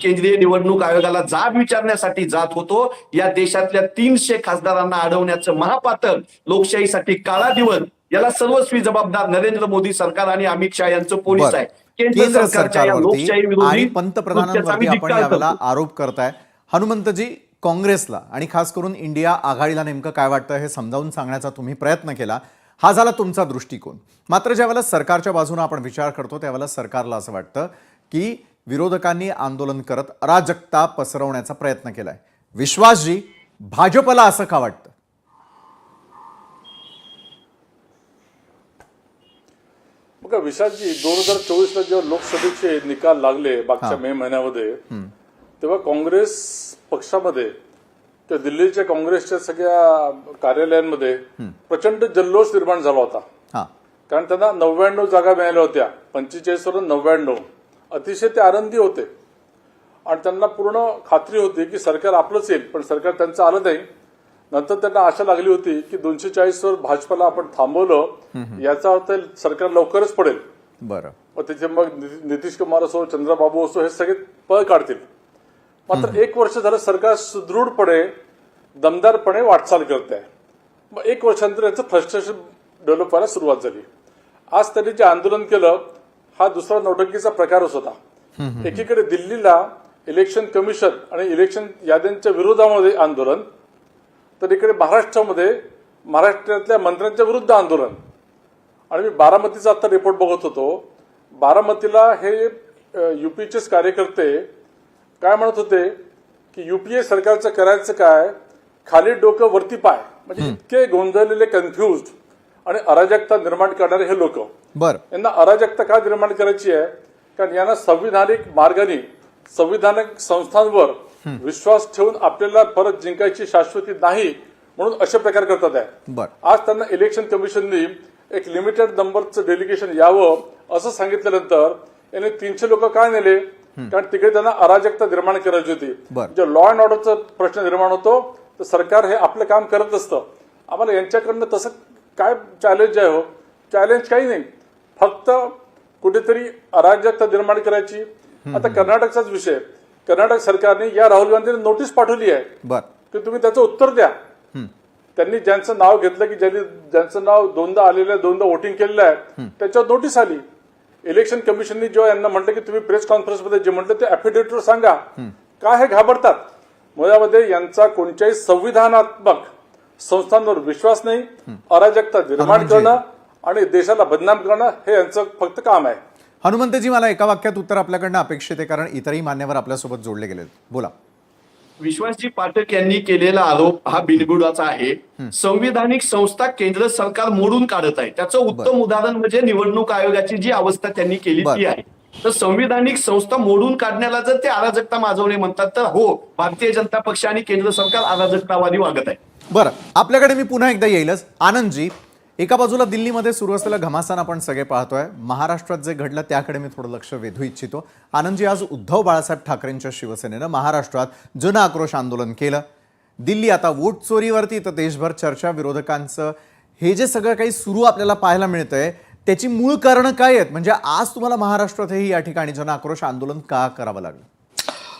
केंद्रीय निवडणूक आयोगाला जाब विचारण्यासाठी जात होतो. या देशातल्या 300 खासदारांना अडवण्याचं महापातक, लोकशाहीसाठी काळा दिवस, याला सर्वस्वी जबाबदार नरेंद्र मोदी सरकार आणि अमित शहा यांचं पोलीस आहे. केंद्र सरकारवरती आणि पंतप्रधानांवरती पंतप्रधानांवरती आपण यावेळेला आरोप करताय. हनुमंतजी, काँग्रेसला आणि खास करून इंडिया आघाडीला नेमकं काय वाटतं हे समजावून सांगण्याचा तुम्ही प्रयत्न केला. हा झाला तुमचा दृष्टिकोन. मात्र ज्यावेळेला सरकारच्या बाजूने आपण विचार करतो त्यावेळेला सरकारला असं वाटतं की विरोधकांनी आंदोलन करत अराजकता पसरवण्याचा प्रयत्न केलाय. विश्वासजी, भाजपला असं का वाटतं? बघा विशालजी, 2024ला जेव्हा लोकसभेचे निकाल लागले मागच्या मे महिन्यामध्ये, तेव्हा काँग्रेस पक्षामध्ये त्या दिल्लीच्या काँग्रेसच्या सगळ्या कार्यालयांमध्ये प्रचंड जल्लोष निर्माण झाला होता. कारण त्यांना 99 जागा मिळाल्या होत्या. 45 वरून 99. अतिशय ते आनंदी होते आणि त्यांना पूर्ण खात्री होती की सरकार आपलंच येईल. पण सरकार त्यांचं आलं नाही. नंतर त्यांना आशा लागली होती की 240 वर भाजपला आपण थांबवलं, याचा अर्थ सरकार लवकरच पडेल. बरं. मग तिथे मग नितीश कुमार असो, चंद्रबाबू असो, हे सगळे पळ काढतील. मात्र 1 वर्ष झालं सरकार सुदृढपणे, दमदारपणे वाटचाल करत आहे. मग 1 वर्षानंतर याचं फ्रस्ट्रेशन डेव्हलप व्हायला सुरुवात झाली. आज त्यांनी जे आंदोलन केलं हा दुसरा नौटंकीचा प्रकारच होता. एकीकडे दिल्लीला इलेक्शन कमिशन आणि इलेक्शन याद्यांच्या विरोधामध्ये आंदोलन, तर इकडे महाराष्ट्रातल्या मंत्र्यांच्या विरुद्ध आंदोलन. आणि मी बारामतीचा आता रिपोर्ट बघत होतो. बारामतीला हे युपीचेच कार्यकर्ते काय म्हणत होते की युपीए सरकारचं करायचं काय, खाली डोकं वरती पाय, म्हणजे इतके गोंधळलेले, कन्फ्युज्ड आणि अराजकता निर्माण करणारे हे लोक. यांना अराजकता का निर्माण करायची आहे? कारण यांना संविधानिक मार्गाने, संविधानिक संस्थांवर विश्वास ठेवून आपल्याला परत जिंकायची शाश्वती नाही म्हणून असे प्रकार करतात आहे. आज त्यांना इलेक्शन कमिशननी एक लिमिटेड नंबरचं डेलिगेशन यावं असं सांगितल्यानंतर यांनी 300 लोक काय नेले? कारण तिकडे त्यांना अराजकता निर्माण करायची होती. जे लॉ अँड ऑर्डरचा प्रश्न निर्माण होतो तर सरकार हे आपलं काम करत असतं. आम्हाला यांच्याकडनं तसं काय चॅलेंज आहे? हो, चॅलेंज काही नाही, फक्त कुठेतरी अराजकता निर्माण करायची. आता कर्नाटकचाच विषय, कर्नाटक सरकारने या राहुल गांधींना नोटीस पाठवली आहे की तुम्ही त्याचं उत्तर द्या. त्यांनी ज्यांचं नाव घेतलं की ज्यांचं नाव 2दा आलेलं आहे, 2दा वोटिंग केलेलं आहे, त्याच्यावर नोटीस आली. इलेक्शन कमिशननी जेव्हा यांना म्हटलं की तुम्ही प्रेस कॉन्फरन्समध्ये जे म्हटलं ते ॲफिडेव्हिटवर सांगा, काय हे घाबरतात? मुळामध्ये यांचा कोणत्याही संविधानात्मक संस्थांवर विश्वास नाही. अराजकता निर्माण करणं आणि देशाला बदनाम करणं हे यांचं फक्त काम आहे. हनुमंतजी, मला एका वाक्यात उत्तर आपल्याकडनं अपेक्षित आहे, कारण इतरही मान्यवर आपल्यासोबत जोडले गेले. बोला. विश्वासजी पाठक यांनी केलेला आरोप हा बिनबुडाचा आहे. संविधानिक संस्था केंद्र सरकार मोडून काढत आहे. त्याचं उत्तम उदाहरण म्हणजे निवडणूक आयोगाची जी अवस्था त्यांनी केली ती आहे. तर संविधानिक संस्था मोडून काढण्याला जर ते अराजकता माजवणे म्हणतात तर हो, भारतीय जनता पक्ष आणि केंद्र सरकार अराजकतावादी वागत आहे. बरं, आपल्याकडे मी पुन्हा एकदा येईलच. आनंदजी, एका बाजूला दिल्लीमध्ये सुरू असलेलं घमासान आपण सगळे पाहतोय. महाराष्ट्रात जे घडलं त्याकडे मी थोडं लक्ष वेधू इच्छितो. आनंदजी, आज उद्धव बाळासाहेब ठाकरेंच्या शिवसेनेनं महाराष्ट्रात जन आक्रोश आंदोलन केलं. दिल्ली आता वोट चोरीवरती, तर देशभर चर्चा. विरोधकांचं हे जे सगळं काही सुरू आपल्याला पाहायला मिळतंय त्याची मूळ कारणं काय आहेत? म्हणजे आज तुम्हाला महाराष्ट्रातही या ठिकाणी जन आक्रोश आंदोलन का करावं लागलं?